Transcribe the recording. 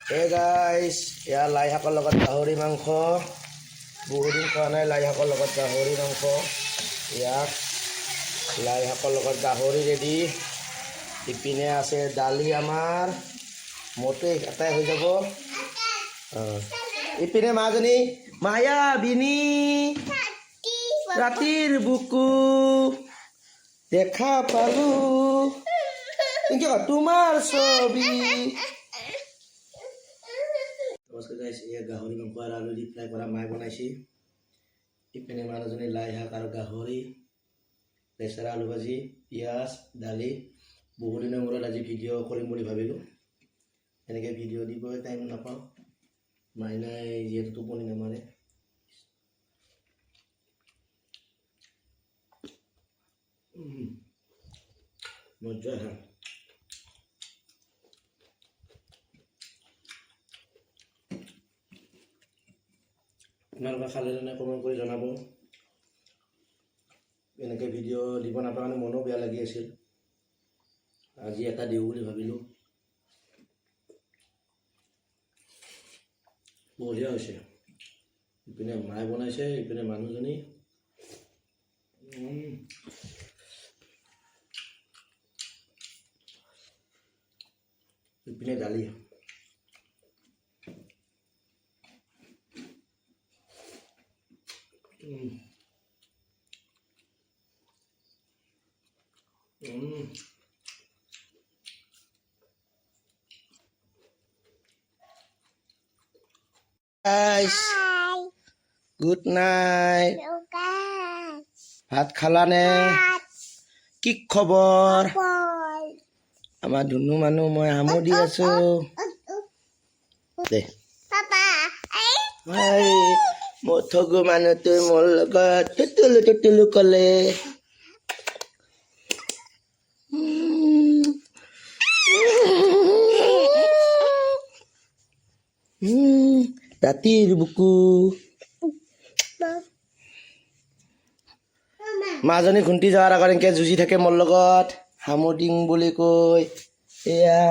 Hey guys, ya লাই শাকৰ লগত গাহৰি মাংস বহুত দিন খোৱা নাই লাই শাকৰ লগত গাহৰি মাংস ইয়াক লাই শাকৰ লগত গাহৰি ৰেডি ইপিনে আছে দালি আমাৰ মোটে এটাই হৈ যাব ইপিনে মাজনী মায়া বিনি ৰাতিৰ বুকু দেখা পালো ইনকে তোমাৰ ছবি নমস্কাৰ গাইছ এই গাহৰি মাংস আৰু আলু দি ফ্ৰাই কৰা মায়ে বনাইছে ইপিনে মানুহজনী লাই শাক আৰু গাহৰি লেচেৰা আলু ভাজি পিঁয়াজ দালি বহুত দিনৰ মূৰত আজি ভিডিঅ' কৰিম বুলি ভাবিলোঁ এনেকৈ ভিডিঅ' দিবলৈ টাইম নাপাওঁ মাইনাই যিহেতু টোপনি নামাৰে মজা হয় আপোনালোকে খালে নে কমেণ্ট কৰি জনাব এনেকৈ ভিডিঅ' দিব নাপাওঁ কাৰণে মনো বেয়া লাগি আছিল আজি এটা দিওঁ বুলি ভাবিলোঁ বঢ়িয়া হৈছে ইপিনে মায়ে বনাইছে ইপিনে মানুহজনী ইপিনে দালি Guys, good night. ভাত খালানে কি খবৰ আমাৰ ধুনু মানুহ মই হামো দি আছো দে হাই মোৰ ঠগু মানুহটো মোৰ লগত টুটুলু কলে ৰাতিৰ বুকু মাজনী ঘুণ্টি যোৱাৰ আগত এনেকৈ যুঁজি থাকে মোৰ লগত হামো দিং বুলি কৈ এয়া